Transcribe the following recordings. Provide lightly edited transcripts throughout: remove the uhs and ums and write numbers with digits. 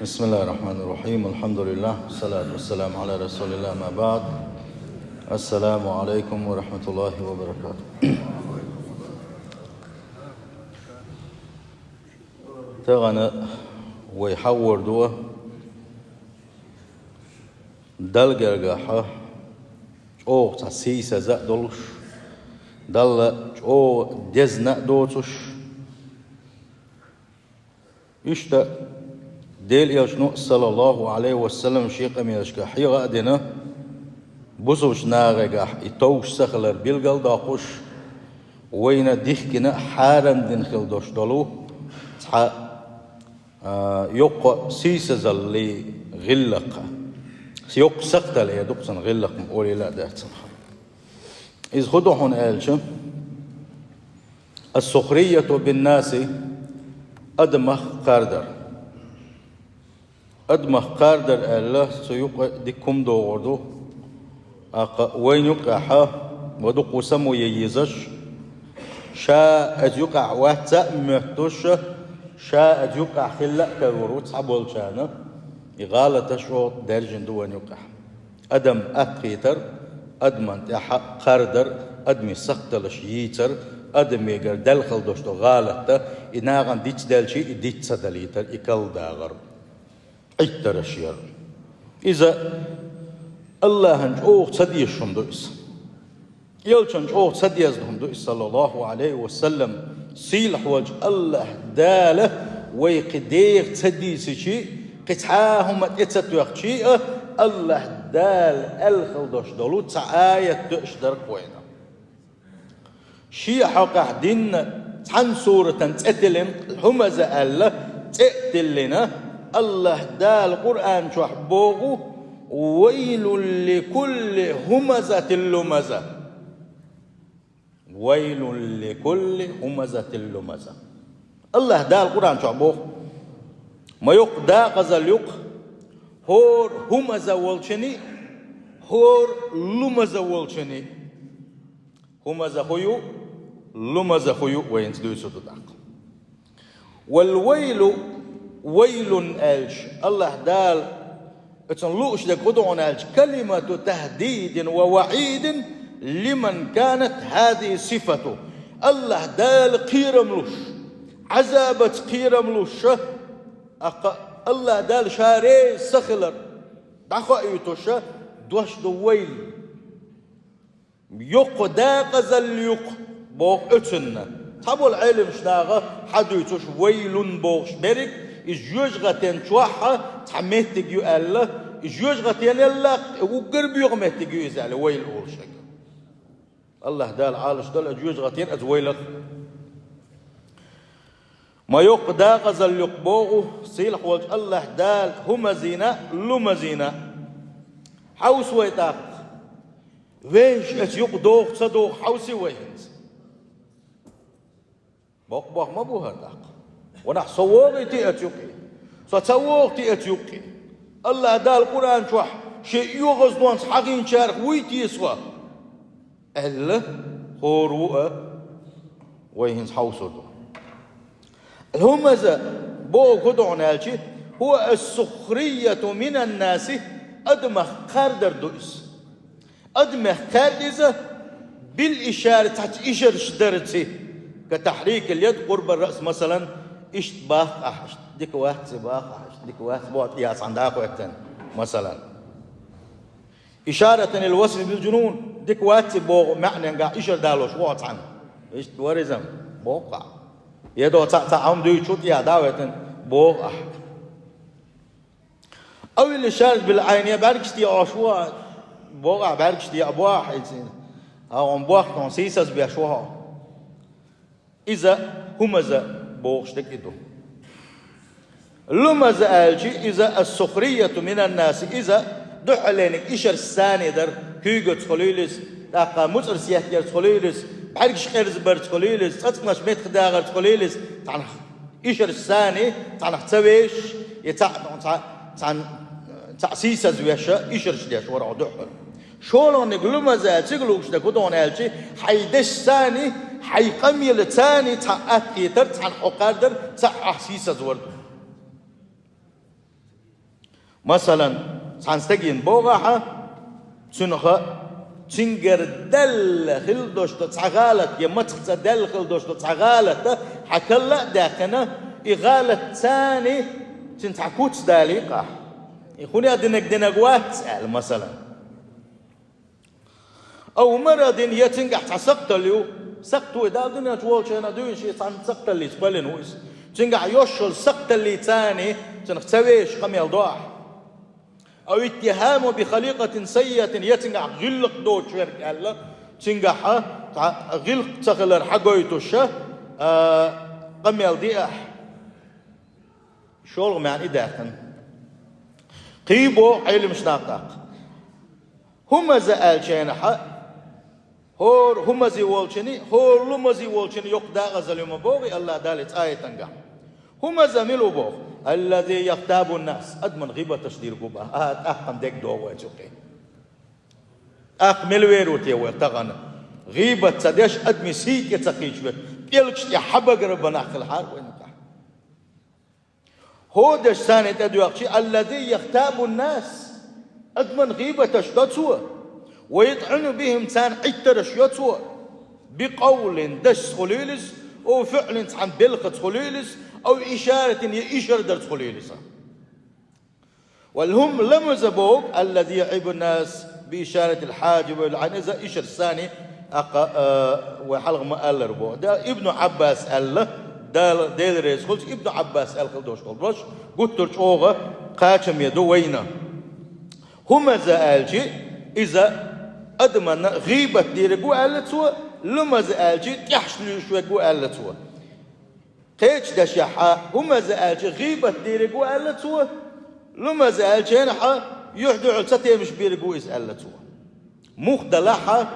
بسم الله الرحمن الرحيم. الحمد لله والصلاة والسلام على رسول الله. ما بعد. السلام عليكم ورحمة الله وبركاته. تغنى ويحور دوا دلقرقاحة او تسيسة زادلش دل او دزنا دوتش إشتا ديل يشنو صلى الله عليه وسلم شيق أميرشكا حيغا دينا بوزوش ناغيغا إتوش سخلر بيلغل داقوش وين ديخكنا حارم دين خلدوش دولو تحا يوق سيسز اللي غلق يوق سقط اللي يدوقسن غلق مقولي لا دهتن إذ خدوحون آلشا السخرية بالناس أدمخ قاردر أدمخ قاردر الله سيوق ديكم دوغردو وين يقع ودوق سمو ييزش شاء أديوقع واتسا مهتوش شاء أديوقع خلق كروروت صعبول شانا إغالة شو درجن دوان يقع أدم أقيتر أدمن تحق قاردر أدمي سقطلش ييتر أدم يقر دلخل دوشتو غالة إناغان ديتش دالشي ديتش داليتر إكال داغر إيتر الشير إذا الله هنج أوه تصديشهم دوئس يلشنج أوه تصديزهم دوئس صلى الله عليه وسلم سيلح وجه الله داله ويقدير تصديسي قطعاهم اتساتو يخشي الله دال الخل دوش دولو تعاية تأشدر قوينا شي حقا دين عن سورة تأتلن همزة الله تأتلنا الله دال قرآن شحبوغو ويل لكل همزة اللمزة ويل لكل همزة اللمزة الله دال قرآن شحبوغ ما يق دا غزل يق هور همزة والشني هور لمزة والشني همزة خيو لمزة خيو وين تدوسو تدق والويل ويل ألش الله دال اتنلوش لك غدون ألش كلمة تهديد ووعيد لمن كانت هذه صفته الله دال قيرملوش عذابت قيرملوش الله دال شاري سخلر دخو ايتوش دوش دو ويل يق داقزل يق بوغ اتنا تابو العلم شناغا حدو يتوش ويل بوغش بريك إجيوش غتين شوحة تحميتك يو الله إجيوش غتين الله وقرب يغمتك يو إزالي ويل أول شيء الله دال عالش دال إجيوش غتين أزويلك ما يقدا غزل يقبوغ سيلح وجه الله دال همزينا لمزينا حوس ويتاق ويش ات يقدوغ تصدوغ حوسي ويهنز بوغ ما بوها تاق ونح صوغي تي اتيوكي صوغ تي اتيوكي الله دال قرآن شوح شيء يغز دوانس حقين شارخ ويتي يسوا أهلا خورو ويهنز حوسو دو الهمزة بو كدعنالشي هو السخرية من الناس أدمخ قاردر دوئس أدمخ قاردزة بالإشارة تحت إشار شدرتي كتحريك اليد قرب الرأس مثلا اشتباخ أحشت ديك واحد سباخ أحشت ديك واحد بوعد ياس عندك وقتين مثلا إشارة الوصف بالجنون ديك واحد سبوغ معنى قاع إشار دالوش وعد عنه إيش ورزم بوقع يدو تعم دوي شوت يا داوتن بوغ أو اللي شارج بالعين باركشتي عشوات بوغ باركشتي أبواح إنسان أو أبواح تنسيسس بيشوها إذا همزة بوغشتك إدو لمزة ألشي إذا السخرية من الناس إذا دحلينك إشر الثاني در كيغو تخليلس داقا مصر سياحية تخليلس بعرقش خيرز بر تخليلس تسمش ميت خداغر تخليلس تعني إشر الثاني تعني تسويش تعني تأسيس زويشة إشر شديش ورع دحل شولون نقولوا مازال تقولوش ده كدون ألشي حيدش ثاني حيقميل ثاني تأكيتر تعني حقادر تأسيس زورد مثلا سانستجين بوغاحة تنخ تنجر دل خلدوش تتعغالت يمتخت دل خلدوش تتعغالت حكلا داخنا إغالة ثاني تنتعكوت داليقة يخوني أدنك دنقوات مثلا أو مرض يتنقح تسقط اليو سقطوا إذا دنيا جوال شينا دوين شيء سقط اللي سبلين ويس تنقح يوشل سقط اللي ثاني تنختويش قميل ضاح أو اتهامه بخليقة سيئة يتنقح غلق دوش ورق الله تنقح غلق تغلر حقويتوش قميل ضياح شغل معني داخن قيبو عيل مش ناقاق هما زال شينحا هور هما زي والشني هور لما زي والشني يقدا غزل يوم بوغي الله دالت آية تنقع هما زميلو بوغ الذي يغتاب الناس أدمن غيبة تشدير قبا أقم ديك دوغو يجوكي أقمل ويروتي ويرتغن غيبة تديش أدمي سيك يتقيش بي بيلكش يحبق ربنا أخي الحار وينقع هو دش ثاني تدو يقشي الذي يغتاب الناس أدمن غيبة تشدتوا ويطعن بهم تان عترش يتوا بقول دش خليلس أو فعل عن بلغة خليلس أو إشارة يإشار درت خليلس والهم لم زبوك الذي يعيب الناس بإشارة الحاجب والعنزة إشار الثاني وحلق ما قال ربو ده ابن عباس قال ديل ريس خلص ابن عباس قال خلدوش خلدوش قلت له قاتم يدو وينا هما زالجي إذا أدمن غيبة ديرقو ألتوا لما زالجي تحشلوا شوكو ألتوا قيتش دشيحا هما زالجي غيبة ديرقو ألتوا لما زالجي نحا يحدو علساتي مش بيرقو إز ألتوا مخدلحا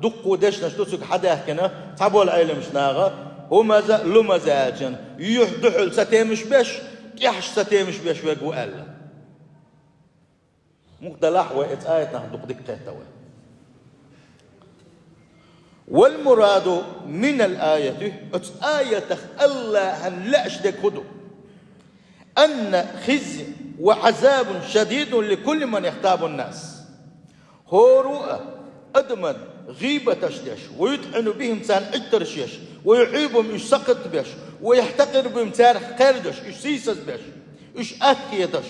دقو دش نشتوسك حدا يحكنا تعبوا العيلة مش ناغا هما لما زالجي يحدو علساتي مش بيش يحش ساتي مش بيش ويقو ألا مقدلح وإت آية نحن دق تهتوي والمراد من الآية آية الله هنلأش دك خدو أن خزي وعذاب شديد لكل من يغتاب الناس هو رؤى أدمن غيبة تشدش ويطعن بهم تان عترشيش ويعيبهم إش سقط بيش ويحتقر بهم تان قردش إش سيسس بيش إش أكيدش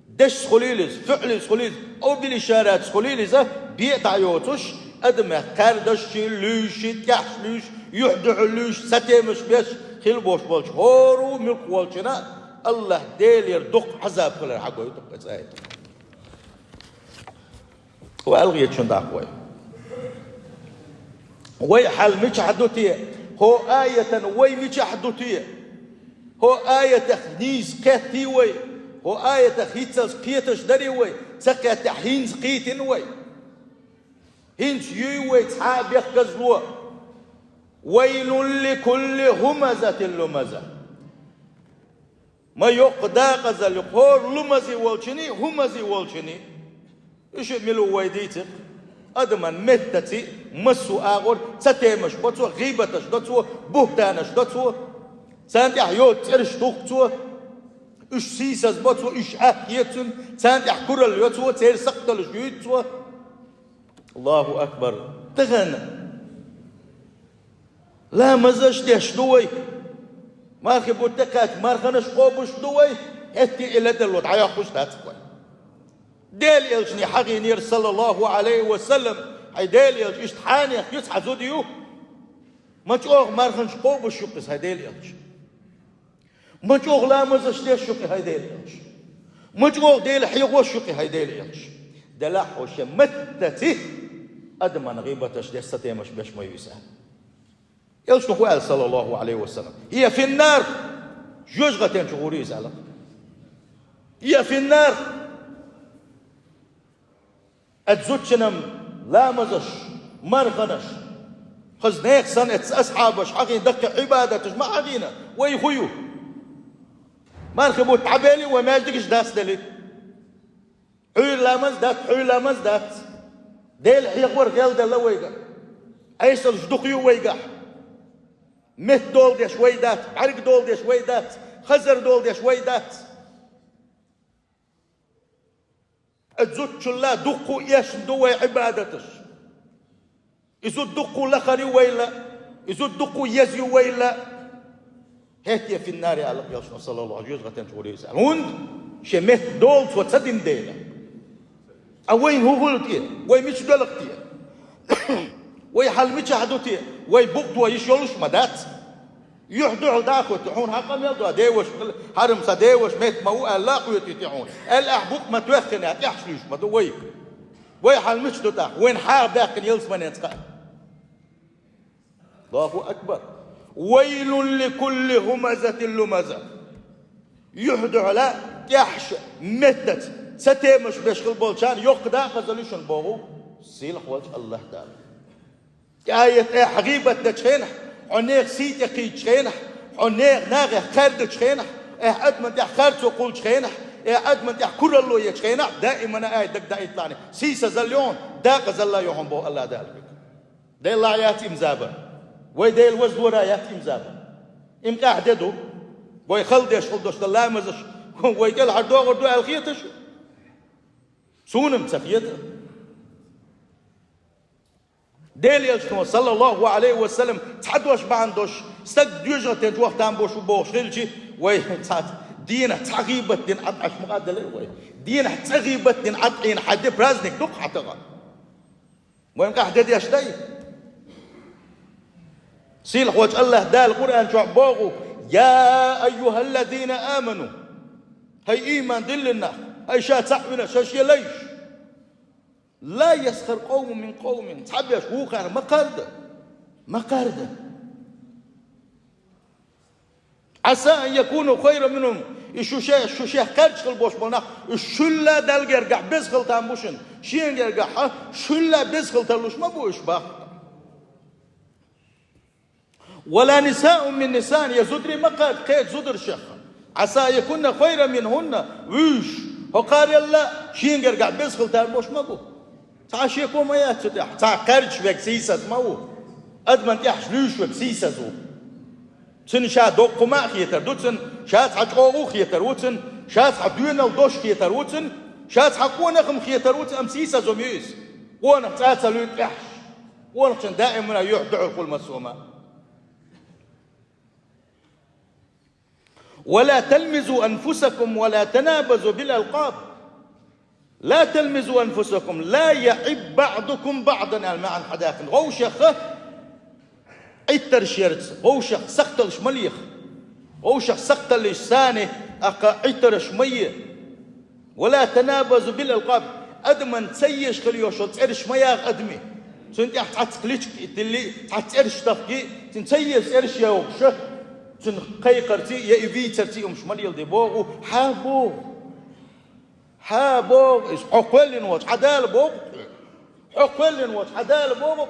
دش خليلز فعل خليلز أو بالإشارات خليلز بيت عيوتش أدم قردش لوش يحلوش يحدع لوش ستمش بيش خيل بوش بولش هورو ملك والشنا الله ديل يردق عذاب كل حقه يدق زايد وألغي شن داخوي وي حال مش حدوتيه هو آية وي مش حدوتيه هو آية نيز كتي وي هو آية خيتس قيتش دري وي سكت حينز قيتن وي هينز يوي تحاب يخزلوا ويل لكل همزة لمزة ما يقدا غزل يقول لمزي والشني همزي والشني إيش ملو ويديتك أدمن متتي مسو آغور ستيمش بطوة غيبتش بطوة بهتانش بطوة سانت أحيوت ترش توقتوه إيش سيسز بطوة إيش أحيتن سانت أحكور اليوتوه تير سقطل جيوتوه الله أكبر تغنى لا مزاش تشدوي مارخي بوتكات مارخنش قوبش دوي هتي إلى دلوت عيا خوش تاتكوي ديل يلجني حقي نير صلى الله عليه وسلم هاي ديل يلج اشتحاني يسحى زوديو ما تشوغ مارخنش قوبش يقص هاي ديل يلج ما تشوغ لا مزاش تيش يقي هاي ديل يلج ما تشوغ ديل حيغوش يقي هاي ديل يلج دلح وشمتتي أدمن غيبتش ديستي مش بش ما يسهل يلش نقول صلى الله عليه وسلم هي في النار جوج غتين شغوري زعلق هي في النار أتزوجنم لا مزش مرغنش خزنيك سنة أصحابش حقي دق عبادتش ما حقينا ويخيو مرخبو تعبالي وما يجدكش داس دلي حول لامز دات حول لامز دات ديل حيقور غيل دل ويقع أيسل جدقيو ويقع مت دول دي شوي دات عرق دول دي شوي دات خزر دول دي شوي دات اتزوج لا دقو إيش دوي عبادتش إذا دقو لخري ويلا إذا دقو يزي ويلا هاتي في النار على قياس صلى الله عليه وسلم تقول يسأل هند شمت دول وتصدم ديلا أوين هو غلطيه وين مش دلقتيه وي حل مش حدوتيه وي بقت ويشولش مدات يحدو داخل تحون حقم يلدو ديوش حرم صديوش ميت مو لا قوتي تحون الأحبوك ما توخني تحشلوش ما دو وي حل مش دوتاخ وين حار داخل يلس من يتقى الله أكبر ويل لكل همزة لمزة يحدو على يحش متت ستيمش بشغل بولشان يقدا خزلوشن بوغو سيلح وجه الله تعالى آية حقيبة تشخينح عنيق سيت يقي تشخينح عنيق ناغي خرد تشخينح أدمن تح خرد وقول تشخينح أدمن تح كل الله يتشخينح دائما آية دك دا يطلعني سيسا زليون داق زلا يوهم بو الله دالك دي الله آيات إمزابا ويدي الوزد ورا آيات إمزابا إمكا أحددو ويخلد يشخلدوش الله مزش ويقل حردو غردو الخيطش سونم سخيته ديل يلشتم صلى الله عليه وسلم تحدوش بعندوش استق ديوجة تنجوح تنبوش وبوش غيلشي وي دينه تغيبت دين عطعش مقادل وي دينه تغيبت دين عطعين حد برازنك دوق حتغى وين قاعد يشتي سيلح وجه الله دا القرآن شعبوغو يا أيها الذين آمنوا هاي إيمان دلنا هاي شات سحبنا شاشي ليش لا يسخر قوم من قوم تحبيش هو كان مقاردة عسى أن يكونوا خيرا منهم الشوشيه كارش البوش بنا الشلة دلقر قاع بزخل تاموشن شين قاع شلة بزخل تلوش ما بوش باق ولا نساء من نساء يزدري مقاد قيد زدر شيخ عسى يكون خيرا منهن ويش وقال الله شين قاع بزخل تاموش ما بو تعشيكم ما ياتي تاع كارش بك سيسس ما هو ادمن يحشلوش بك سيسس تن شا دوق ما خيتر دوتن شات حقوق خيتر وتن شات حدونا ودوش خيتر وتن شات حقونا خم خيتر وتن ام سيسس وميس وانا تاتلو يحش وانا دائما يحدع كل مسومه ولا تلمزوا انفسكم ولا تنابزوا بالالقاب لا تلمزوا أنفسكم لا يعب بعضكم بعضا المعنى حداخل غوشخ عتر شيرت غوشخ سختل شمليخ غوشخ سختل لسانه أقا عتر شمية ولا تنابزوا بالألقاب أدمن تسيش خليوشو تسيرش مياغ أدمي تنتي حتقليش تلي حتسيرش تفكي تنسيس إرش يوغشه تنقيقرتي يا إفيترتي شمليل دي بوغو حابوغ حابوغ حقولن وش عدال بوغ حقولن وش عدال بوغ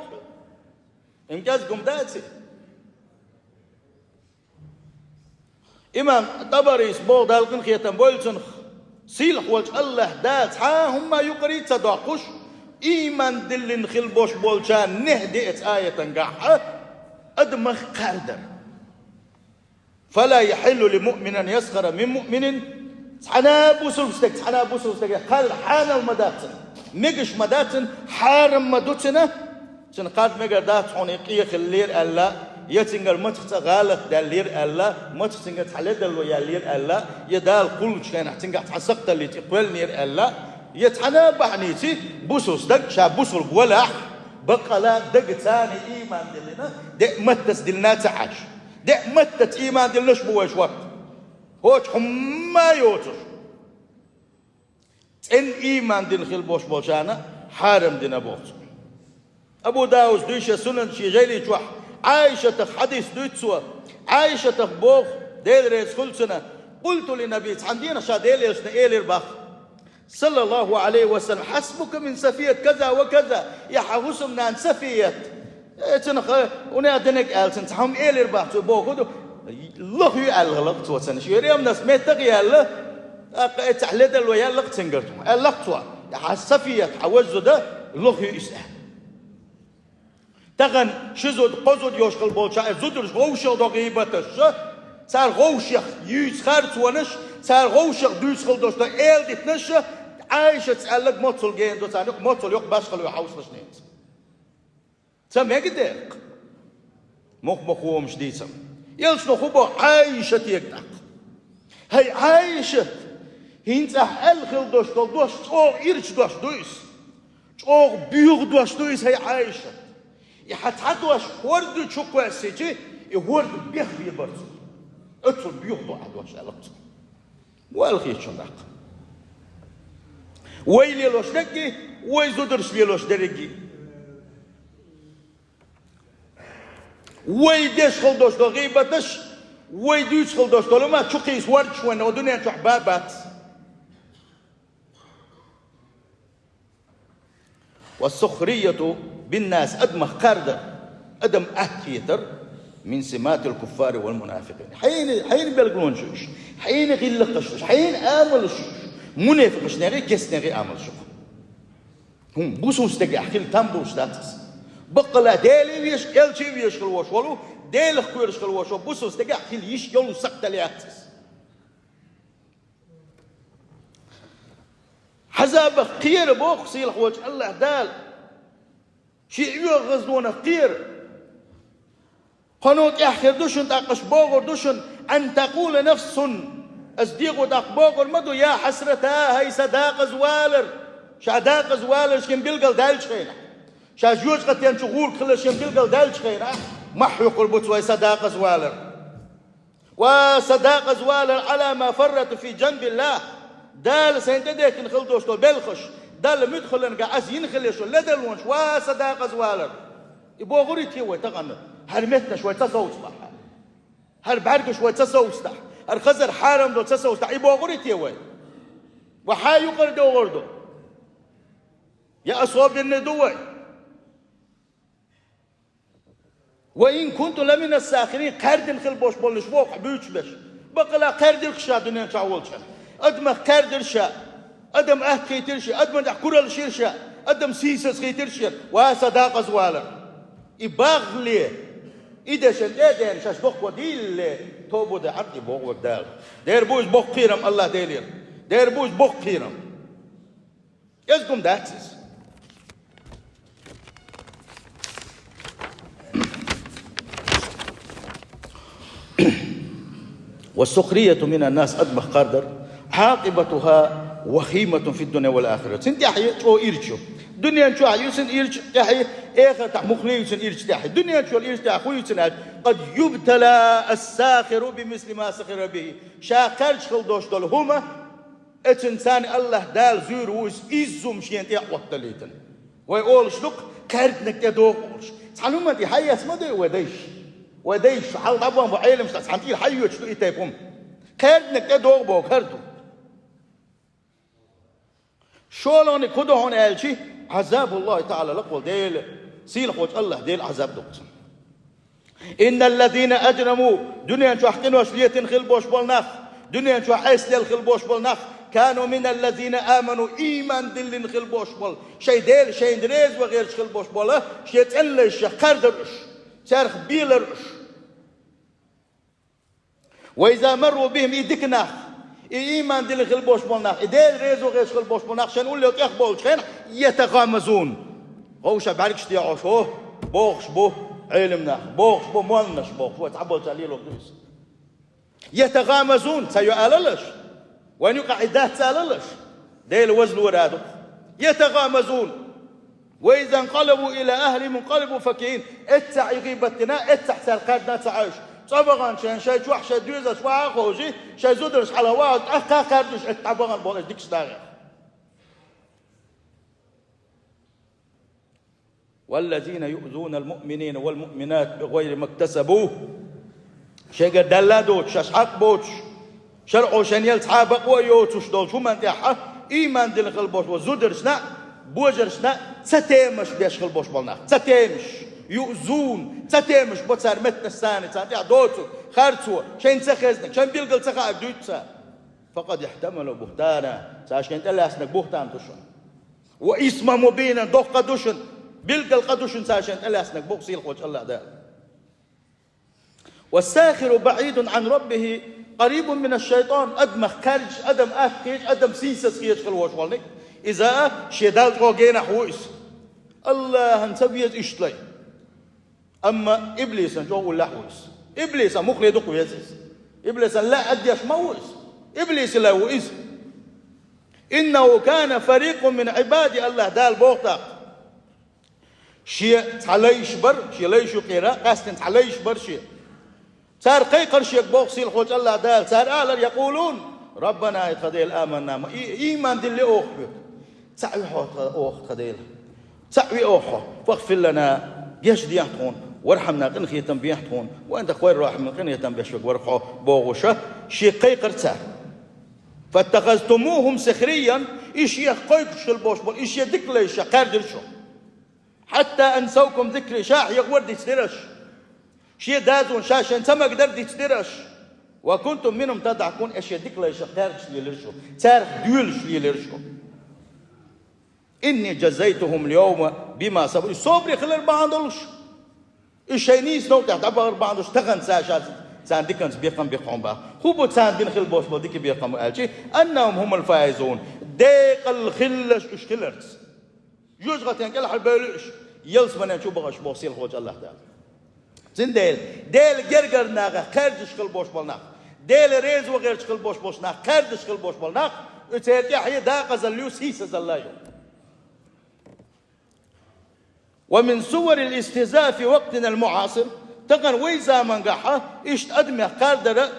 إنجازكم داتي إمام طبري سبوغ دالقن خيتن بولتن سيلح وش الله دات هم يقري تصدقش إيمان دلن خلبوش بولشان نهدئت آية قاحة أدمخ قاردر فلا يحل لمؤمن أن يسخر من مؤمن حنا بوسلستك حنا بوسلستك قال حان المداتن ميجش مداتن حارم مدوتنا تنقاد مقدات حنيقية خلير ألا يتنقل متخت غالط دالير ألا متخت حلد الويا لير ألا يدال كل شيء نحتنقع تحسقت اللي تقبل نير ألا يتحنا بحنيتي بوسلستك شابوسل ولح بقلا دق ثاني إيمان دلنا دق متس دلنا تعاش دق متت إيمان دلناش بوش وقت هوش حما يوتر إن إيمان دين خل بوش بوشانا حارم دين أبوت أبو داوود دويشة سنن شي جيلي توح عايشة حديث دويتسوا عايشة بوخ ديل ريس كل سنة قلت للنبي عندنا شا ديل يشنا إيلير باخ صلى الله عليه وسلم حسبك من سفية كذا وكذا يا حوسم نان سفية تنخ ونادنك آل تنتحهم إيلير باخ تبوخدو الله يعلق توتن شيري من ناس متقي الله تحلد الويا لق تنقرتم اللقطوا حسفية حوزو ده الله يسأل تغن شزود قزود يوشخل بولشا زودرش غوشل دقيبتش صار غوشخ يسخرت ونش صار غوشخ دوسخل دوشتا إل دتنش عايشة تسألك موصل جين دو تانيك موصل يوق باش خلو يحوص لشنيت سمع قديك مخوم شديد يلش نخوبو عايشة تيقدق هاي عايشة هينتح الخل دوش تول دوش تول إيرش دوش دويس تول بيوغ دوش دويس هاي عايشة يحتحدوش وردو تشوكوا السيجي يوردو بيخ بيبرزو اتول بيوغ دوش ألقصو والخيط شندق ويلي لوش نكي ويزودرش ليلوش درقي ويدش خل دوش دو غيبتش ويدوش خل دوش دو ما تشوكيس وردش وانا ودنيا تشوح بابات والسخرية بالناس أدمخ قردة أدم أكيتر من سمات الكفار والمنافقين حين بيلقلون شوش حين غير قشوش حين آمل شوش منافق نغي كس نغي آمل شوش هم بوسوس تجي أحكيل تامبوش تاتس بقلا ديلي ويش إلشي ويش خلوش ولو ديل خيرش خلوش بوسوس تجي أحكيل يش يلو سقط لياتس حزاب قير بوخ سيل خوش الله دال شيء يغزون قير قنوت احكر دوشن تاقش بوغر دوشن ان تقول نفس اصديق داق بوغر مدو يا حسرتها هي صداق زوالر شاداق زوالر شكن بيلقل دالش خينا شا جوج قتين شغول خلش شكن بيلقل دالش خينا محو قربت وي صداق زوالر وصداق زوالر على ما فرط في جنب الله دال سينتديك نخل دوشتو بلخش دال مدخل نقع عز ينخليشو لدلونش وصداق زوالر يبوغري تيوي تغنى هرمتنا شوي تصوص بحا هربعرق شوي تصوص تح هرخزر حارم دو تصوص تح يبوغري تيوي وحايو قردو غردو يا أصواب الندوي وإن كنت لمن الساخرين قرد نخل بوش بولنش بوق بيوش بش بقلا قرد الخشا دنيا تعولشا أدم قرد الشا أدم أهد خيترشا أدم أحكور الشيرشا أدم سيسس خيترشا وصداق زوالر يبغلي إذا شديد شاش بوق وديل توبو ده عرضي بوق ودال دير بوش بوق قيرم الله ديلير دير بوش بوق قيرم يزقم داتس والسخرية من الناس أدمخ قردر عاقبتها وخيمة في الدنيا والآخرة سنتي أحيي تو إيرشو دنيا شو عيوسن إيرش تحي آخر تاع مخليوسن إيرش تحي دنيا شو الإيرش تاع خويوسن قد يبتلى الساخر بمثل ما سخر به شاكرش خل دوش دول هما إنسان الله دال زور ويس إزوم شين تيع وقتليتن ويقول شلوك كردنك تدوقش تعلم دي حي اسمه ده وديش حال طبعا بعلم سانتي حيو شلو يتيفهم كردنك تدوق بو كردو شولوني كدو هون قالشي عذاب الله تعالى لقول ديل سيل خوش الله ديل عذاب دوقسن إن الذين أجرموا دنيا شو حكينا وشليتين خلبوش بالنخ دنيا شو حيسل خلبوش بالنخ كانوا من الذين آمنوا إيمان دلين خلبوش بال شي ديل شي دريز وغير خلبوش باله شي تقلش قردرش شارخ بيلرش وإذا مروا بهم يدكنخ إيمان دل خلبوش بالنخ ديل ريزو غير خلبوش بالنخ شنو اللي يخبولش خين يتغامزون غوش بعركش تيعوش هو بوخش بو علمنا بوخش بو مولنش بوخش بو تعبول تعليلو قدس يتغامزون سيؤاللش وين يقع إداه تساللش ديل وزن ورادو يتغامزون وإذا انقلبوا إلى أهلهم انقلبوا فكين اتسع يغيبتنا اتسع سالقادنا تعايش طبعا شان شاي شوح شاي دوزة شوح خوجي شاي زودرش على واحد أخا كاردش اتطبعا بولش ديكش داغي والذين يؤذون المؤمنين والمؤمنات بغير ما اكتسبوه شيء دلادوش شاشحق بوش شرعو شنيل صحابق ويوتوش دول شو من تيحا إيمان دل خلبوش وزودرشنا بوجرشنا تتيمش بيش خلبوش بالنا تتيمش يؤذون تتيمش بوتسار متن الثاني تاتيع دوتو خارتو شين تخزنك شين بيلقل تخاك دوتسا فقد يحتملوا بهتانا ساشكين تلاسنك بهتان دوشن وإسمه مبينا دوخ دوشن بيلقل قدوشن ساشين تلاسنك بوكسيل خوش الله دال والساخر بعيد عن ربه قريب من الشيطان أدمخ كارج أدم أفكيج أدم سيسس خيج خلوش والنك إذا شيدال توجينا حويس الله هنسويز إشتلي أما إبليس نجوا الله حويس إبليس مخلد قويس إبليس لا أديش مويس إبليس لا ويس إنه كان فريق من عبادي الله دال بوقتا شيء تعليش بر شيء ليش قيرا قاستن تعليش بر شيء صار قيقر شيء بوقسيل خوج الله دال صار آلر يقولون ربنا يتخديل آمنا إيمان دل أوخبك تعوي أوخ تخديل تعوي أوخه فاغفر لنا بيش ديانتون وارحمنا قن خيتم بيحتون وأنت خوير راحم قن يتم بيشوك ورخو بوغوشة شيء قيقر صار فاتخذتموهم سخريا إيش يقيقش البوشبول إيش يدك ليش قادر شو حتى أنسوكم ذكري شاح يغورد يتدرش شيء دازون شاش أنت ما قدرت يتدرش وكنتم منهم تضحكون إيش يدك ليش قادرش ليلرشو تعرف دولش ليلرشو إني جزيتهم اليوم بما صبروا صبري خلال بعضلش الشينيس نو تعتبر بعضش تغن ساشات سان ديكنز بيقام بيقام با خوبو سان بين خل بوش ديك بيقام قالشي انهم هم الفائزون ديق الخلش اشكلرت جوج غتين قال حبالش يلس من نشوف بغش بوصيل خوج الله تعالى زين ديل جرجر ناغه خرجش خل بوش بالنا ديل ريز وغير خل بوش نا خرجش خل بوش بالنا اتيت يحيى داق زليوس هيس زلايو ومن صور الاستهزاء في وقتنا المعاصر تقن ويزا من قحة إيش أدمي قاردر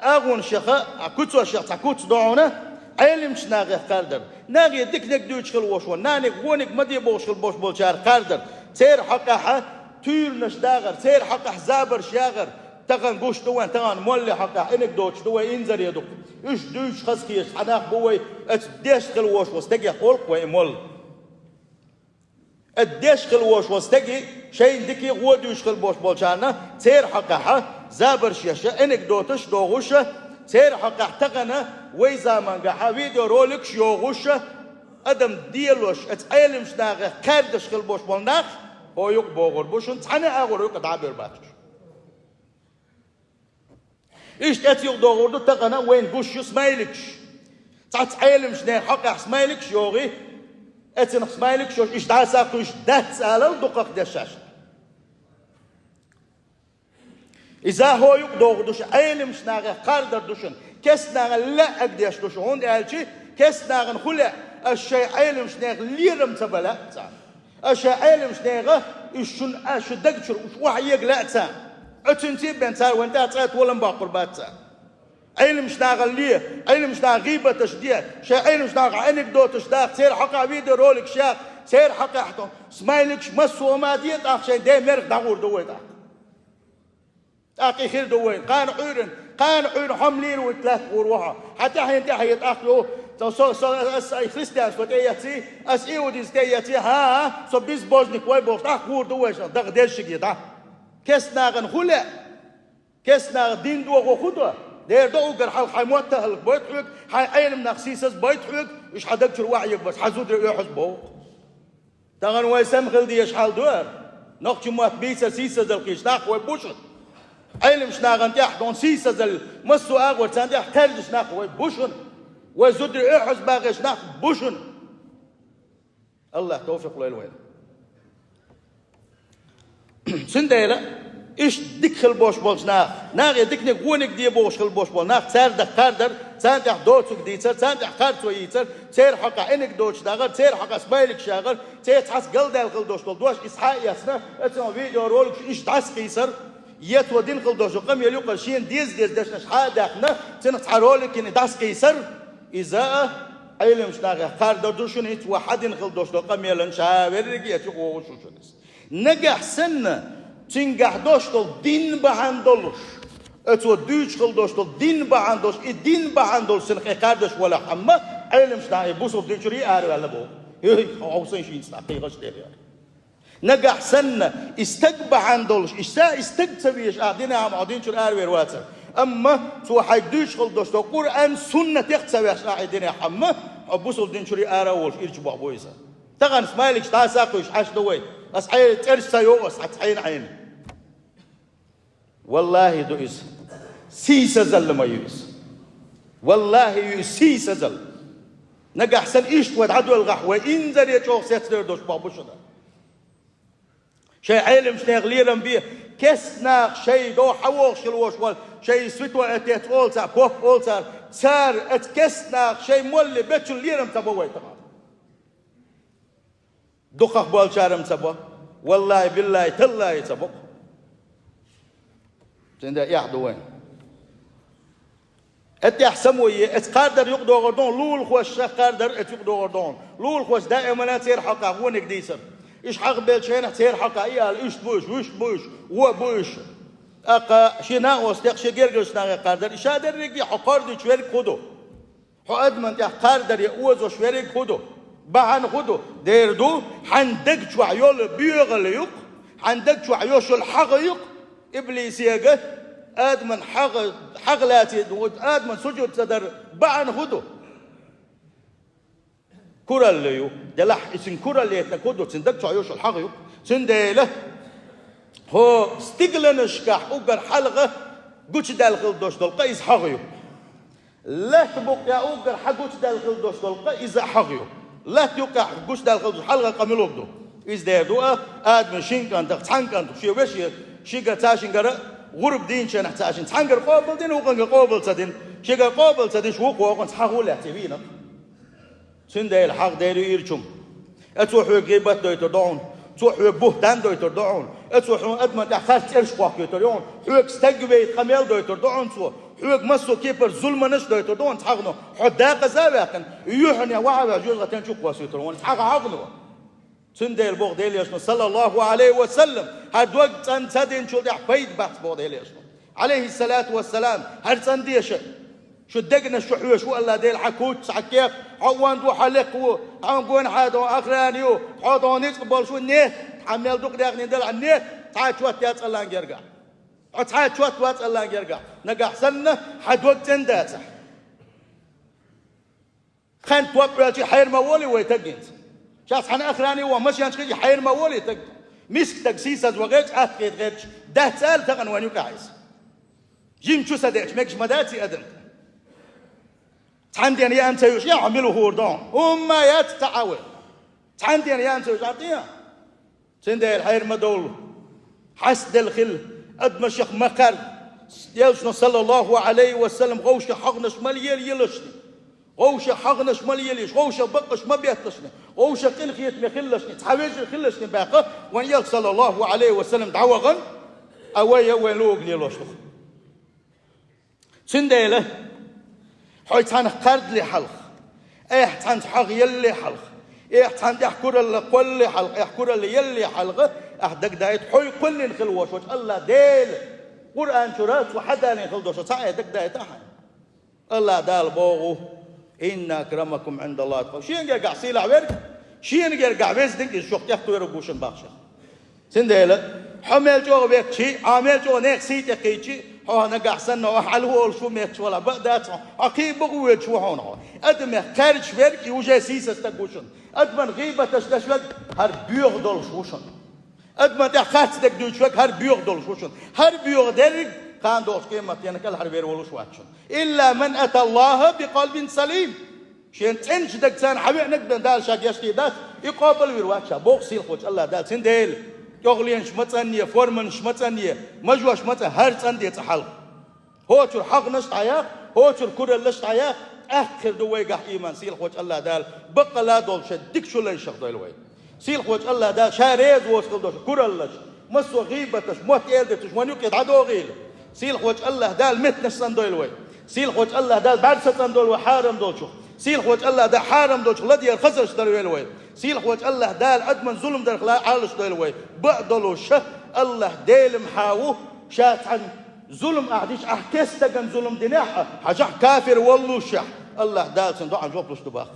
أغون شخا أكوتو شخ تكوت دعونا علم شناغي قاردر ناغي ديك دوش خل وشون نانك غونك مدي بوش خل بوش بولشار قاردر تير حقها تير نشداغر تير حقه زابر شياغر تقن قوش دوان تقن مولي حقه إنك دوش دوي إنزر يدوك إيش دوش خسكيش حناق بوي أتديش خل وش وستقي قولك ويمول الديش خل وش وستقي شيء دكي غود يشخل بوش بولشانا تير حقها زابر شيشة إنك دوتش دوغوشة تير حقها تقنا ويزا من قحا فيديو رولك شيوغوشة أدم ديلوش اتعلم شناغة كاردش خل بوش بولناخ هو يوك بوغور بوشن تحنا أغور يوك دعبير باتش إيش تأتيوك دوغور دو تقنا وين قوش سمايلكش تتعلم شناغ حقها سمايلكش يوغي أتنخ سمايلك شوش إيش دعا ساقوش دات سالل دقاق دشاش إذا هو يقدر دوش علم شناغة قاردر دوشن كسناغة لا أقديش دوش هون قالشي كسناغة نخلع الشيء علم شناغة ليرم تبلا الشيء علم شناغة إيشون أشدقشر وحي يقلع تسان أتنتي بنتار وانت أتغيت ولن باقر باتسان علم شناغ ليه علم شناغ غيبة تشديه شيء علم شناغ عينك دو تشداق سير حقا فيديو رولك شاق سير حقا حتو سمايلكش مسو ما ديت أخ شيء دي مرق داغور دويت أخي خير دوين قان عيرن حملين وثلاث وروحا حتى حين تحيت أخلو خريستيان سوتياتي أسئوديز تياتي ها سو بيز بوجنك واي بوخت أخور دويش دغ ديل شقيت كسناغن خلع كسناغ دين دوغو خطوة دير دو قر حل حيموت تهل بيت حق حي عين من خسيسس بيت حق إيش حدقش الوعيك بس حزود يحس بو تغن ويسم خلدي إيش حال دور نقش موت بيسا سيسا زلقيش ناق ويبوشن علم شناغن تيح دون سيسا زل مسو أغور تانديح تلجش ناق ويبوشن ويزود يحس باغيش ناق بوشن الله توفيق له الوين سنديلا إيش دخل بوش بولش ناغ يدكني قونك دي بوش خل بوش بول ناغ تار دخاردر تاندح دوتك ديتر تاندح خارتو يتر تير حقا إنك دوش داغر تير حقا سبايلك شاغر تير تحس قلدال خل دوش بول دوش إسحاق ياسنا اتنا فيديو رولك إيش تعس كيسر يتو دين خل دوش قم يلوق شين ديز دشنش حاداخنا تنق تعرولك إن تعس كيسر إذا علم شناغ خاردر دوشن هيت واحد خل دوش قم يلنش هاوريكي يتو وشوشنس نجح سنة تنجح دوشتل دين بهندلش اتو دوش خل دوشتل دين بهندلش الدين بهندلش سنخي قاردش ولا حما علم شناغ بوصل ديشري آر ولا بو عوصين شين سنقي غش دير نجح سنة استقبع هندلش استقتبيش دين عم عدين شر آر ويرواتر أما تو حيدوش خل دوشتل قرآن سنة تختبيش دين حما بوصل ديشري آر وولش إرجبوا بويزا تغن سمايلك تاساقوش حاش دوي أصحيح ترش سيوغس حتحين عين والله دوئس سيسة زل ما يوس والله يوس سيسة زل نجح سن إيش ود عدو الغحوة إنزل يشوف سيتر دوش بابوش ده شيء علم شيء غليرم بيه كسنا شيء دو حوق شلوش وال شيء سويتوا أتيت أولتر كوف أولتر صار أتكسنا شيء مولي بتشل ليرم تبوي تمام دخخ بالشارم تبوا والله بالله تالله تبوا تندا يحدوين أتحسموي أتقدر يقدر غردون لول خوش قدر أتيقدر غردون لول خوش دائما تير حقا هو نقديسر إيش حق بالشين تير حقا إيال إيش بوش وش بوش هو بوش أقا شينا وستيق شجرجس ناقة قدر إيش هذا الرجال حقار دي شوير خدو حقد من تقدر يأوز وشوير خدو بعن خدو ديردو حندق شو عيول بيغليق حندق شو عيوش الحقيق إبليس يجه آدمن حق لاتي آدمن سجود صدر بعن خدو كرة الليو دلح اسم كرة اللي يتنكدو تندق شو عيوش الحقيق سنديله هو استقلنش كح أوجر حلقة قوش دالخل دوش دلقة إذا حقيو لا تبقى يا أوجر حقوش دالخل دوش دلقة إذا حقيو لا تيوقع قوش دالخل دوش حلقة قملوك دو إذا دو آدم شين كان تحتان كان شيء وش شيء تاشين كره غرب دين شان تاشين تانجر قابل دين وقن قابل تدين شيء قابل تدين شو قوة قن حقول اعتبينا سندي الحق دايرو يرشم أتوحوا جيبات دويتو دعون توحوا بهتان دويتو دعون أتوحوا أدمن تحخاش إرش قاق يتريون حوك استقبيت خميل دويتو دعون سو حوك مسو كيبر ظلم نش دويتو دعون تحقنو حداق زاوية يوحني وعوا جوزة تنشوق واسيترون تحق عقنو سندي البوغ ديليش صلى الله عليه وسلم هاد وقت أن تدين شو دح بيد بحث بوغ ديليش عليه الصلاة والسلام هاد سنديش شو دقنا شو حوش والله ديل حكوت حكيك عوان دو حلق عم قون حادو اخرانيو حادو نيتقبل شو نيه حمل دوق داغني دل عن نيه تعال شوت يا الله يرجع تعال شوت الله يرجع نقع سنه حد وقت اندات خان توقع شي حير مولي ويتقنت شاس حن اخراني ومشي انشي حير مولي تق مسك تقسيس وغيت اخيت غيرش ده سال تقن وانيو كايس جيم شو صدقش ماكش مداتي ادم عندي أنا أنت يوش يعملوا هوردون هم يتعاون عندي أنا أنت يوش عطيها سندي الحير مدول حسد الخل أدمشق مقر يلشنا صلى الله عليه وسلم غوش حقنش مليل يلشني غوش حقنش مليل يلش غوش بقش ما بيتلشني غوش قلخيت مخلشني تحويج خلشني باقة وان يل صلى الله عليه وسلم دعوغن أوي وين لوغ ليلوشتخ سندي له حي تان قرد لي حلق تان حق يلي حلق تان يحكر اللي قل حلق يحكر اللي يلي حلق دق دايت حي كل نخلوش وش الله ديل قرآن شرات وحدا نخلوش تعي دق دايت الله دال بوغو إن أكرمكم عند الله تقول شين يرجع سيلا عبير شين يرجع بيز دق الشوق يختو يرجوشن باخشة سنديله حمل جو بيك شيء عامل جو نيك سيت يقيتشي هو نجح سنة وحلو شو ميت ولا بدأت عقيب بقوة شو هونه أدم خارج فرق يوجي سيسة تقوشن أدم غيبة تشتشوك هر بيوغ دول شوشن أدم تخاط تقدوش وك هر بيوغ دول شوشن هر بيوغ درج كان دوش كيما تينكل هر بير ولوش واتشن إلا من أتى الله بقلب سليم شين تنش دكتان حبيب نقدر دال شاك يشتي دات يقابل ويرواتشا بوق سيل خوش الله دال سنديل يغلين شمتانية فورمن شمتانية مجوى شمتانية هر تاندية تحلق هو تر حق نشت عياق هو تر كرة لشت عياق آخر دوي قح إيمان سيل خوش الله دال بقى لا دول شدك شو لين شخ دوي الوي سيل خوش الله دال شاريز ووسكل دوش كرة لش مسو غيبتش موت إيلدتش ونيوك يدعدو غيل سيل خوش الله دال متنش سندوي الوي سيل خوش الله دال بعد ستن دول وحارم دول شو سيل خوش الله دال حارم دول شو لدي الخزرش دول الوي سيل خوش الله دال أدمن ظلم در خلا عالش دول الوي بعدلو شه الله ديل محاوه شات عن ظلم أعديش أحكستجن ظلم دنيا حجح كافر والله شح الله دال سندو عن جوب لشتباخ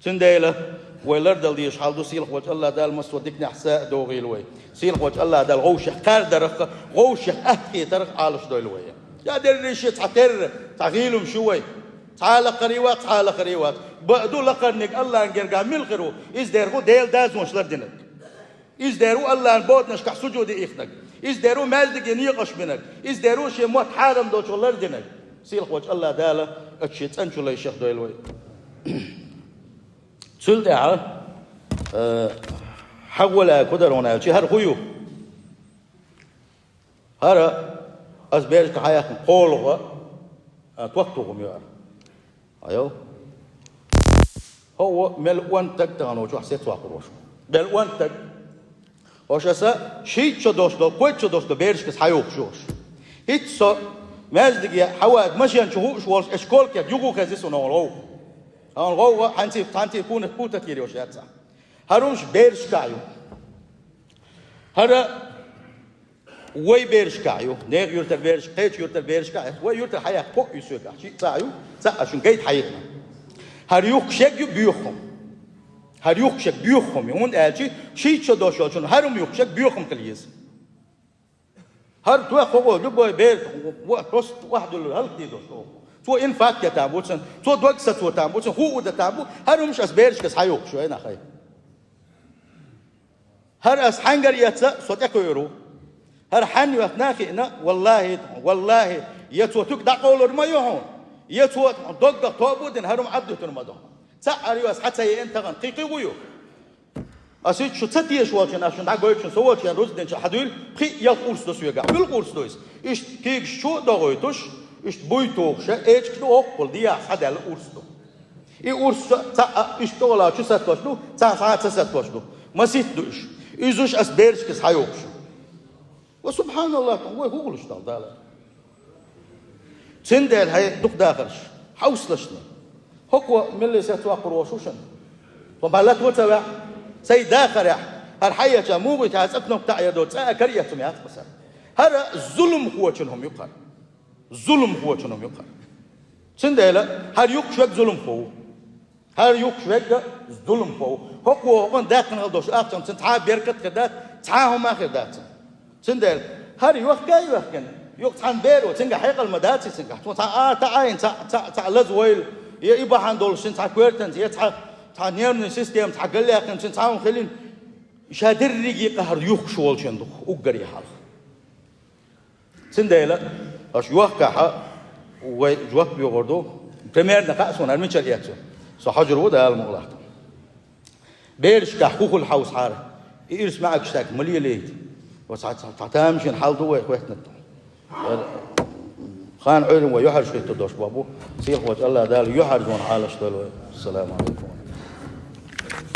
سنديله ويلردل ديش حالدو سيل خوش الله دال مسودك نحساء دوغي الوي سيل خوش الله دال غوش قار درخ غوش أحكي ترخ عالش دول الوي يا دريش تعتر تغيلهم شوي تعال قريوات تعال قريوات بعدو لقرنك الله نرجع من الخيرو إز ديرو ديل داز مش لردنك إز ديرو الله نبود نشكح سجود إخنك إز دارو مالدك ينيقش بينك إز دارو شيء موت حارم دوش الله دينك سيلخ وجه الله داله أتشيت أنشو لا يشيخ دويلوي سلت على حول كدرونا شيء هر خيو هر أزبيرك حياة قولوا توقتهم يا أيوه هو ملوان تقدانو شو حسيت واقروش ملوان تق وش أسا شيء شدوش دو كويت شدوش دو بيرش كس حيوك شوش هيت صار مازدقي حواك ماشي نشوفه شو إشكال كده يجوا كذا نقوله نقوله حنتي يكون بوتا كيري وش هذا هرومش بيرش كايو هذا وي بيرش كايو نير يورتر بيرش قيت يورتر بيرش كايو وي يورتر حياة فوق يسوق شيء تايو عشان قيد حياتنا هريوك شيء بيوخم هريوك شيء بيوخم يهون قالشي شيء شدوش عشان هروم يوك شيء بيوخم كليز هر تو خوو دو بوي بير وقت واحد هل دي دوش تو إن فاك يتابوتن تو دوك ستو تابوتن هو ده تابو هروم مش أسبيرش كس حيوك شو هنا خير هر أس حنجر يتسا صوت يكويرو هر حن يتناخينا والله يتوتك دقول ما يهون يتوت دق توبودن هروم عبده تنمدون سأريوس حتى ينتغن قيقي ويو أسيت شو تدي شوالشين عشان دعوة سوالشين روزدين شحدول خي يقولس دوس يجا بالقولس دوس إيش كيك شو دعوتوش إيش بويتوش إيش كده أقبل ديا حدا القولس دو إيش تا إيش تولا شو ستوش دو تا ستوش دو ما سيت دوش إيزوش أسبيرش كس حيوكش وسبحان الله هو قولش ده سندل هاي دق داخلش حوصلشنا هو من اللي ستواقر وشوشن طبعا لا توتبع سي داخل هالحية جموعي تعزقنا بتاعيدو سأكريه سميات بسر هذا الظلم هو شنهم يقال الظلم هو شنهم يقال سندلا هل يكشف ظلم هو هل يكشف ظلم هو داخل هذا أكثر تنتعب بيركت كذا تعاهم آخر ذات سندلا هل يوقع يقطعن بيرو تنجح حقل المدات تنجح تعاين لزويل يبقى عندول سن تعكويرتن تا نيرن سيستم تا قلياقن سن تعاون خلين شادر ريقي قهر يوخ شوال شندو وقري حال سن دايلا اش يوقع وجوك بيغردو بريمير نقاسون المنشل ياتو صحجر ودا المغلاق بيرش كحقوق الحوس حاره إيرس معك شتاك ملي ليت وتعتامشن حال دو ويحتنا خان علم ويحرج في التدوش بابو سيخ وجه الله دال يحرج من حالش السلام عليكم